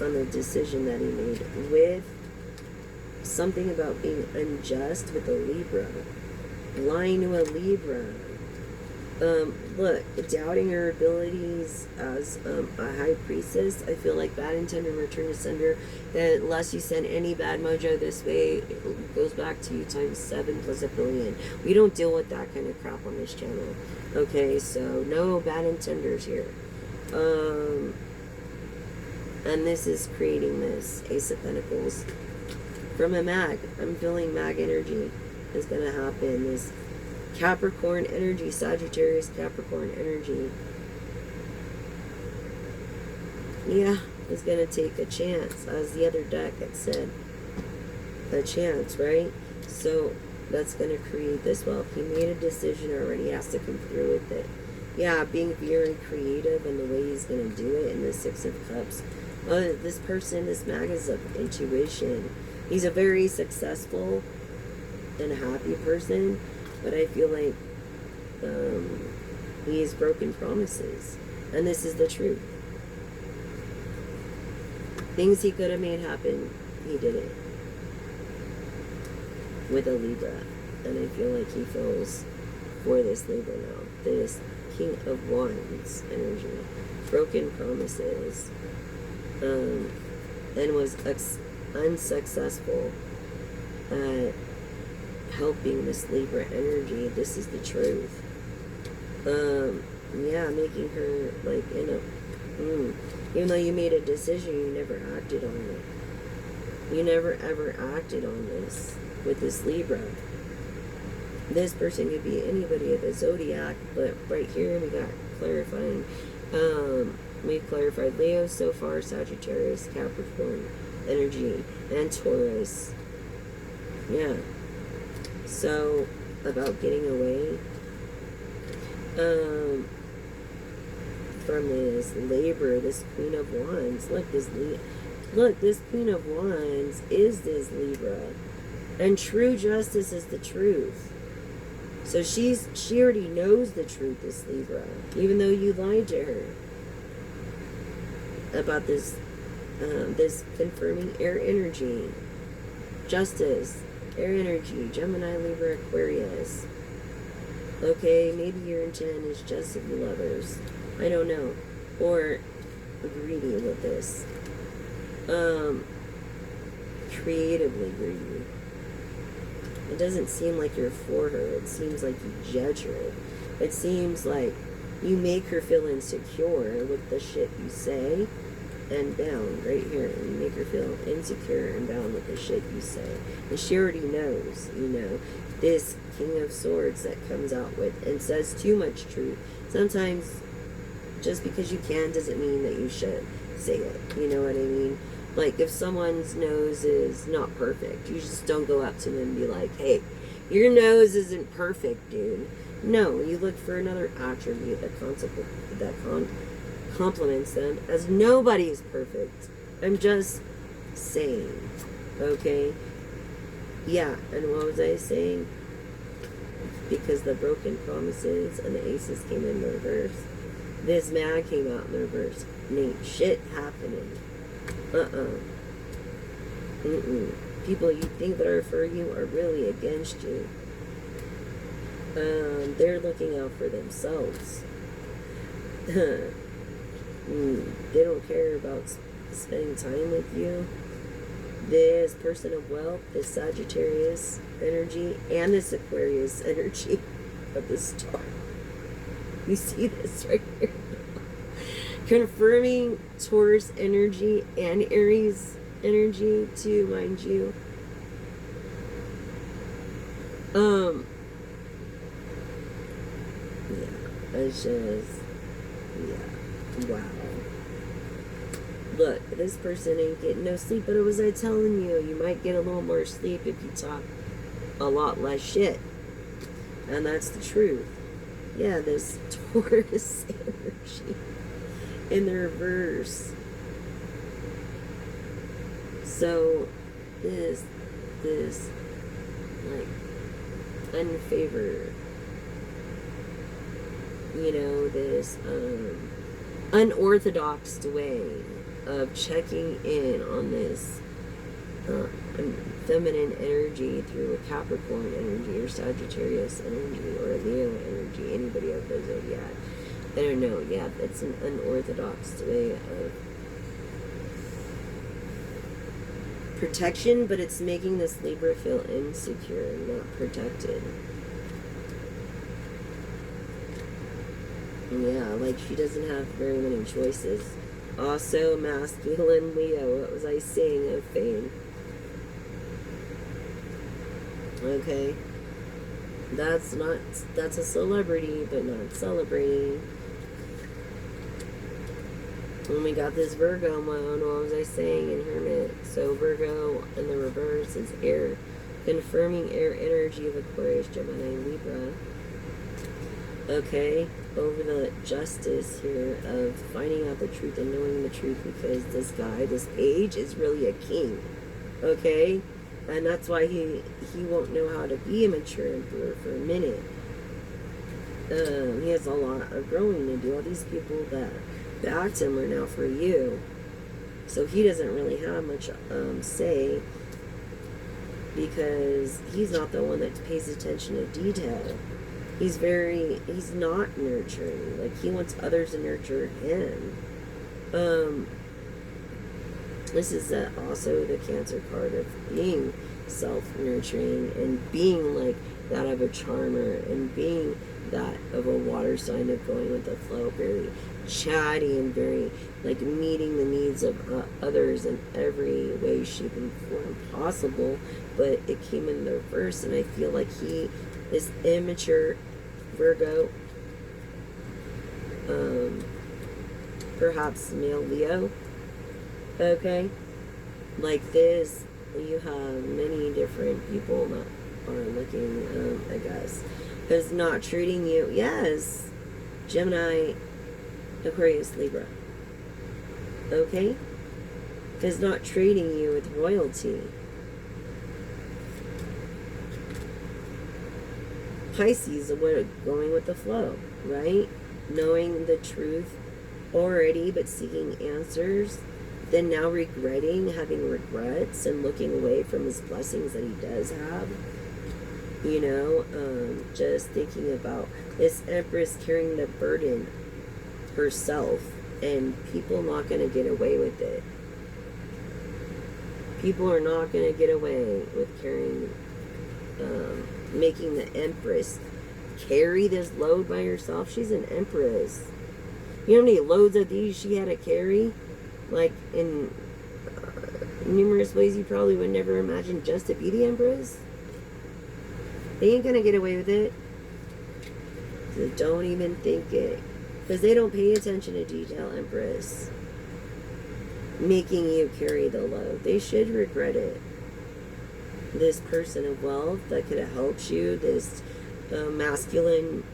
On the decision that he made with something about being unjust with a Libra. Lying to a Libra. Look, doubting her abilities as a high priestess. I feel like bad intent and return to sender. That unless you send any bad mojo this way, it goes back to you times 7 plus a billion. We don't deal with that kind of crap on this channel. Okay, so no bad intenders here. And this is creating this Ace of Pentacles from a mag. I'm feeling mag energy is going to happen. This Capricorn energy, Sagittarius Capricorn energy. Yeah, is going to take a chance, as the other deck had said. A chance, right? So that's going to create this wealth. He made a decision already, he has to come through with it. Yeah, being very creative in the way he's going to do it in the Six of Cups. This person, this mag is of intuition. He's a very successful and happy person. But I feel like he has broken promises. And this is the truth. Things he could have made happen, he didn't. With a Libra. And I feel like he feels for this Libra now. this King of Wands energy, broken promises, and was unsuccessful at helping this Libra energy. This is the truth. Yeah, making her like in a, even though you made a decision, you never acted on it. You never ever acted on this with this Libra. This person could be anybody of the zodiac, but right here we got clarifying. We clarified Leo so far, Sagittarius, Capricorn energy, and Taurus. Yeah. So about getting away from this labor, this Queen of Wands. Look, this Queen of Wands is this Libra, and true justice is the truth. So she already knows the truth, this Libra, even though you lied to her about this this confirming air energy, justice, air energy, Gemini, Libra, Aquarius. Okay, maybe your intent is just to be lovers. I don't know. Or greedy with this. Creatively greedy. It doesn't seem like you're for her. It seems like you judge her. It seems like you make her feel insecure with the shit you say and bound right here. You make her feel insecure and bound with the shit you say. And she already knows, you know, this King of Swords that comes out with and says too much truth. Sometimes just because you can doesn't mean that you should say it. You know what I mean? Like if someone's nose is not perfect, you just don't go up to them and be like, hey, your nose isn't perfect, dude. No, you look for another attribute that compliments them, as nobody is perfect. I'm just saying, okay? Yeah, and what was I saying? Because the broken promises and the aces came in reverse. This man came out in the reverse. And ain't shit happening. People you think that are for you are really against you. They're looking out for themselves. They don't care about spending time with you. This person of wealth, this Sagittarius energy, and this Aquarius energy of the star. You see this right here? Confirming Taurus energy and Aries energy too, mind you. Yeah, it's just, yeah, wow. Look, this person ain't getting no sleep, but what was I telling you? You might get a little more sleep if you talk a lot less shit. And that's the truth. Yeah, this Taurus energy in the reverse. So this like unfavored, you know, this unorthodox way of checking in on this feminine energy through a Capricorn energy or Sagittarius energy or a Leo energy, anybody of the zodiac. I don't know. Yeah, it's an unorthodox way of protection, but it's making this Libra feel insecure and not protected. Yeah, like she doesn't have very many choices. Also, masculine Leo. What was I saying of fame? Okay. That's a celebrity, but not celebrating. And we got this Virgo one. What was I saying in Hermit? So Virgo in the reverse is air, confirming air energy of Aquarius, Gemini, Libra. Okay, over the justice here of finding out the truth and knowing the truth, because this guy, this page, is really a king. Okay? And that's why he won't know how to be a mature emperor for a minute. He has a lot of growing to do. All these people that backed him are now for you. So he doesn't really have much say, because he's not the one that pays attention to detail. He's not nurturing. Like, he wants others to nurture him. This is also the Cancer card of being self-nurturing and being like that of a charmer and being that of a water sign of going with the flow, very chatty and very like meeting the needs of others in every way, shape, and form possible. But it came in the reverse, and I feel like he is immature Virgo, perhaps male Leo. Okay, like this, you have many different people that are looking, I guess, is not treating you. Yes, Gemini, Aquarius, Libra. Okay, is not treating you with royalty. Pisces, going with the flow, right? Knowing the truth already, but seeking answers. Then now regretting, having regrets, and looking away from his blessings that he does have. You know, just thinking about this Empress carrying the burden herself, and people not going to get away with it. People are not going to get away with carrying, making the Empress carry this load by herself. She's an Empress. You know how many loads of these she had to carry? Like, in numerous ways you probably would never imagine, just to be the Empress. They ain't gonna get away with it. So don't even think it. Because they don't pay attention to detail, Empress. Making you carry the load. They should regret it. This person of wealth that could have helped you, this masculine,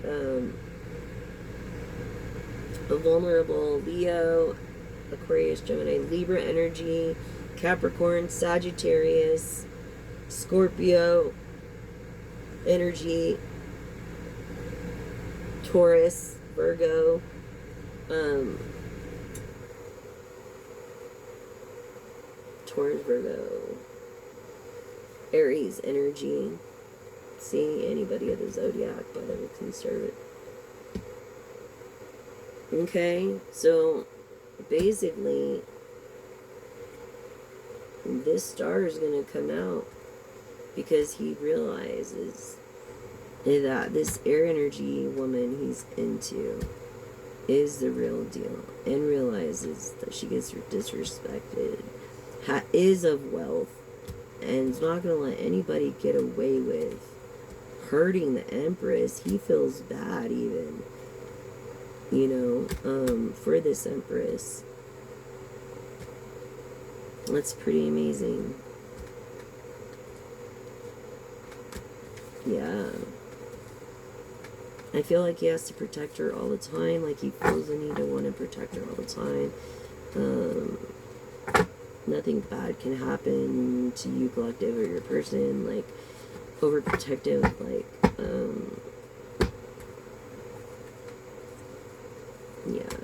vulnerable Leo, Aquarius, Gemini, Libra energy, Capricorn, Sagittarius, Scorpio energy, Taurus, Virgo, Taurus, Virgo, Aries energy. See, anybody of the zodiac, whether it's conservative. Okay, so basically, this star is going to come out because he realizes that this air energy woman he's into is the real deal, and realizes that she gets disrespected, is of wealth, and is not going to let anybody get away with hurting the Empress. He feels bad even, you know, for this Empress. That's pretty amazing. Yeah. I feel like he has to protect her all the time. Like, he feels the need to want to protect her all the time. Nothing bad can happen to you, collective, or your person. Like, overprotective, like, yeah.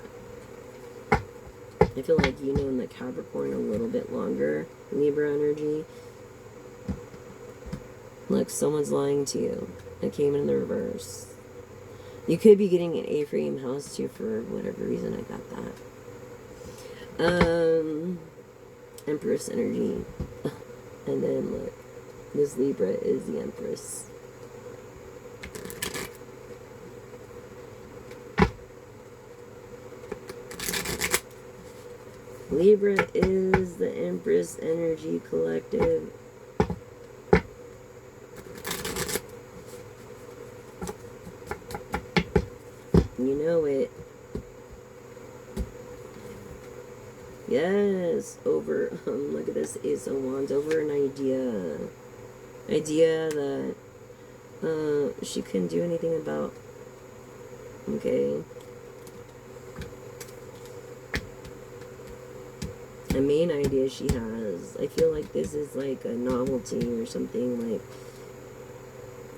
I feel like you know in the Capricorn a little bit longer, Libra energy. Look, someone's lying to you. It came in the reverse. You could be getting an A-frame house too, for whatever reason I got that. Empress energy. And then look, this Libra is the Empress. Libra is the Empress energy collective. You know it. Yes, over, look at this Ace of Wands, over an idea that, she couldn't do anything about, okay? A main idea she has. I feel like this is like a novelty or something, like,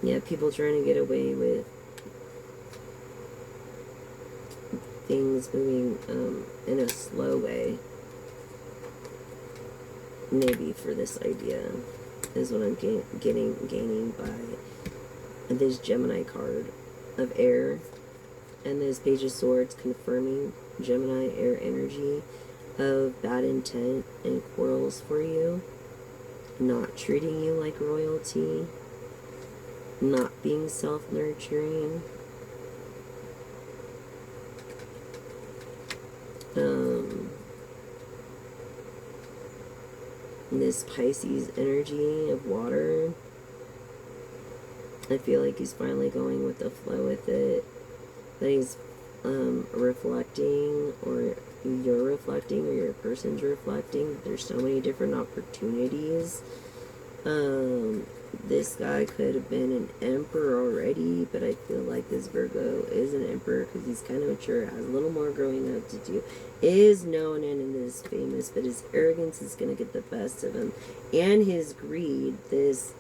yeah, people trying to get away with things moving, in a slow way. Maybe for this idea is what I'm gaining by this Gemini card. of air, and this Page of Swords confirming Gemini air energy of bad intent and quarrels for you, not treating you like royalty, not being self-nurturing, this Pisces energy of water. I feel like he's finally going with the flow with it, that he's reflecting, or you're reflecting, or your person's reflecting. There's so many different opportunities. This guy could have been an emperor already, but I feel like this Virgo is an emperor because he's kind of mature, has a little more growing up to do, is known and is famous, but his arrogance is going to get the best of him, and his greed, this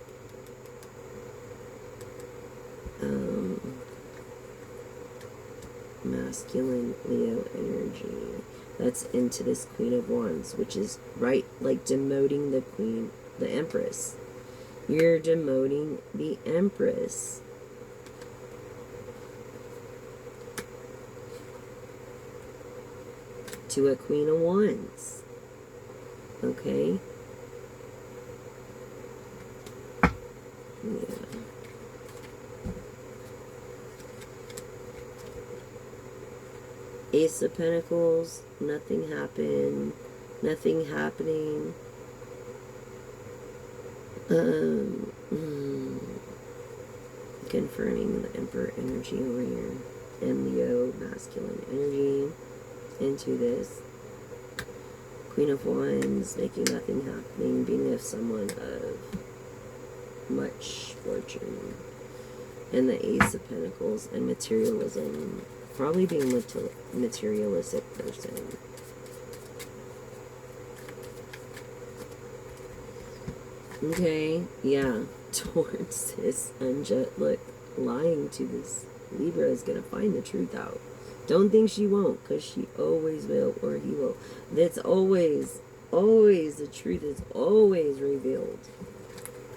masculine Leo energy that's into this Queen of Wands, which is right, like demoting the Queen, the Empress. You're demoting the Empress. To a Queen of Wands. Okay? Yeah. Ace of Pentacles, nothing happened, nothing happening. Confirming the Emperor energy over here, and Leo masculine energy into this Queen of Wands, making nothing happening, being with someone of much fortune, and the Ace of Pentacles and materialism, probably being a materialistic person. Okay, yeah, towards this unjust, look, lying to this Libra is gonna find the truth out. Don't think she won't, because she always will, or he will. That's always, the truth is always revealed.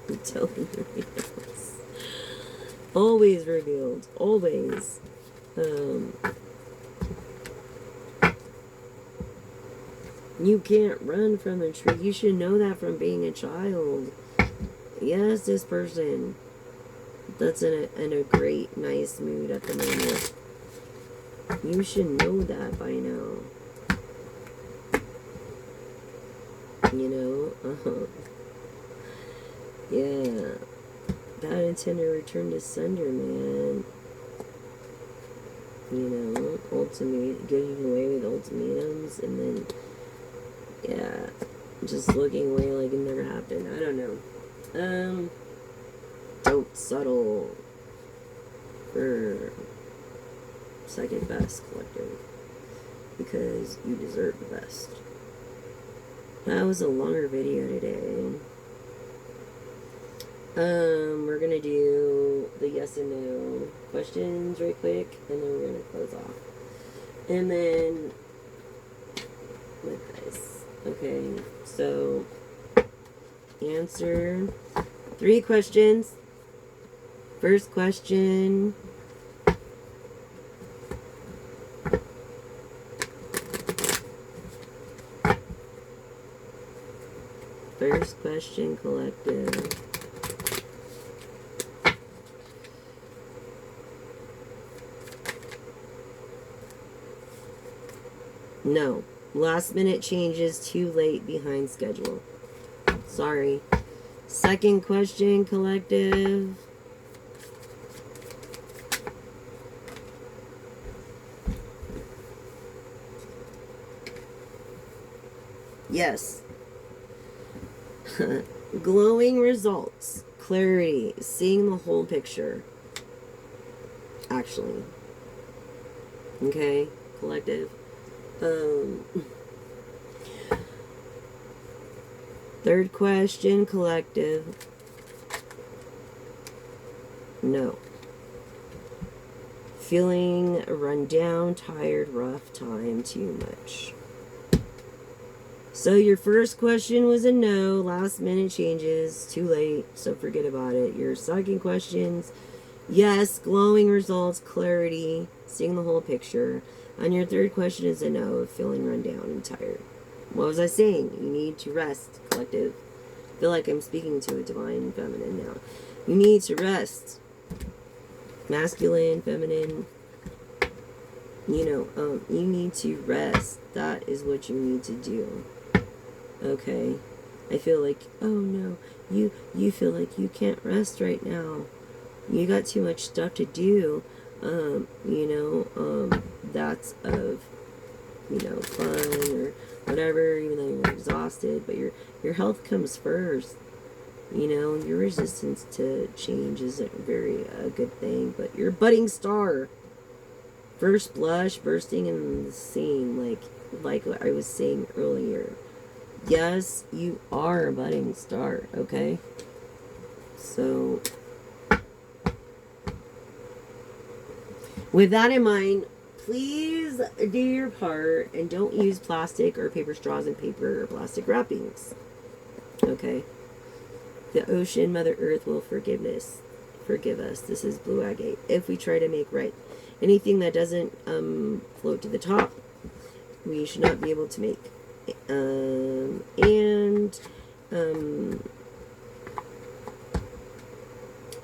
I'm telling you, yes. Always revealed, always. You can't run from the truth. You should know that from being a child. Yes, this person that's in a great, nice mood at the moment. You should know that by now. You know? Yeah. Bad intent to return to sender, man. You know, getting away with ultimatums, and then, yeah, just looking away like it never happened. I don't know. Don't settle for second best, collective, because you deserve the best. That was a longer video today. We're gonna do the yes and no questions right quick, and then we're gonna close off. And then with this, okay, so answer 3 questions. First question. First question, collective. No. Last minute changes, too late, behind schedule. Sorry. Second question, collective. Yes. Glowing results. Clarity. Seeing the whole picture. Actually. Okay, collective. Third question, collective. No. Feeling run down, tired, rough time, too much. So your first question was a no, last minute changes, too late, so forget about it. Your second questions, Yes, glowing results, clarity, seeing the whole picture. And your third question is a no, feeling run down and tired. What was I saying? You need to rest, collective. I feel like I'm speaking to a divine feminine now. You need to rest. Masculine, feminine. You need to rest. That is what you need to do. Okay? I feel like, oh no, you feel like you can't rest right now. You got too much stuff to do. That's of, fun or whatever, even though you're exhausted, but your health comes first. Your resistance to change isn't a good thing, but you're a budding star. First blush, bursting in the scene, like what I was saying earlier. Yes, you are a budding star, okay? So, with that in mind, please do your part and don't use plastic or paper straws and paper or plastic wrappings. Okay? The ocean, Mother Earth will forgive us. This is Blue Agate. If we try to make right. Anything that doesn't float to the top, we should not be able to make.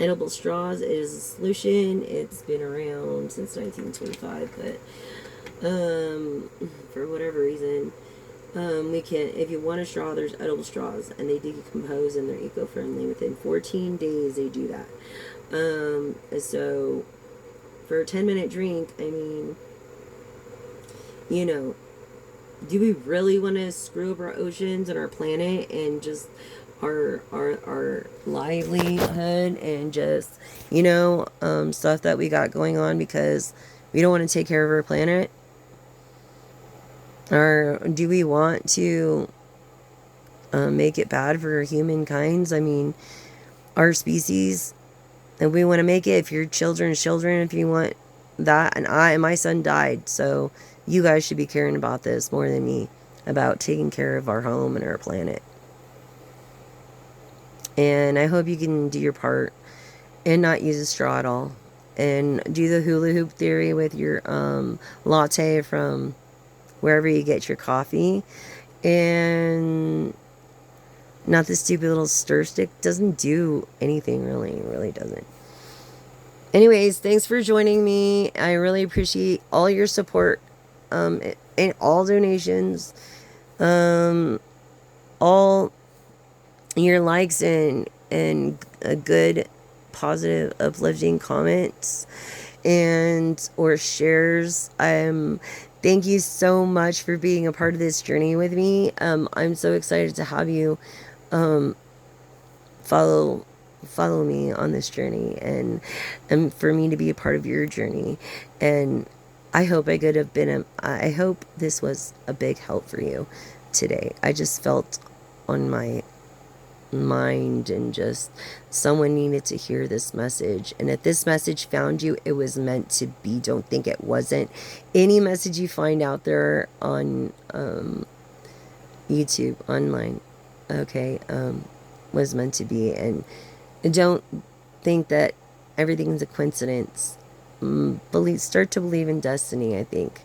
Edible straws is a solution. It's been around since 1925, but for whatever reason, we can. If you want a straw, there's edible straws, and they decompose and they're eco-friendly. Within 14 days, they do that. So for a 10-minute drink, I mean, do we really want to screw up our oceans and our planet and just our livelihood and just stuff that we got going on because we don't want to take care of our planet? Or do we want to make it bad for humankind? I mean, our species, and we want to make it. If your children's children, if you want that, and my son died, so you guys should be caring about this more than me, about taking care of our home and our planet. And I hope you can do your part and not use a straw at all, and do the hula hoop theory with your latte from wherever you get your coffee, and not the stupid little stir stick. Doesn't do anything, really. It really doesn't. Anyways, thanks for joining me. I really appreciate all your support, and all donations, all your likes and a good, positive, uplifting comments and or shares. Thank you so much for being a part of this journey with me. I'm so excited to have you follow me on this journey, and for me to be a part of your journey. And I hope I hope this was a big help for you today. I just felt on my mind, and just someone needed to hear this message. And if this message found you, it was meant to be. Don't think it wasn't. Any message you find out there on YouTube, online, okay, was meant to be. And don't think that everything's a coincidence. Start to believe in destiny. I think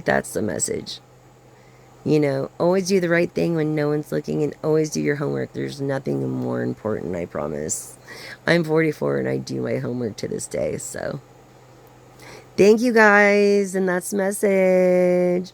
that's the message. Always do the right thing when no one's looking, and always do your homework. There's nothing more important, I promise. I'm 44 and I do my homework to this day. So thank you guys, and that's the message.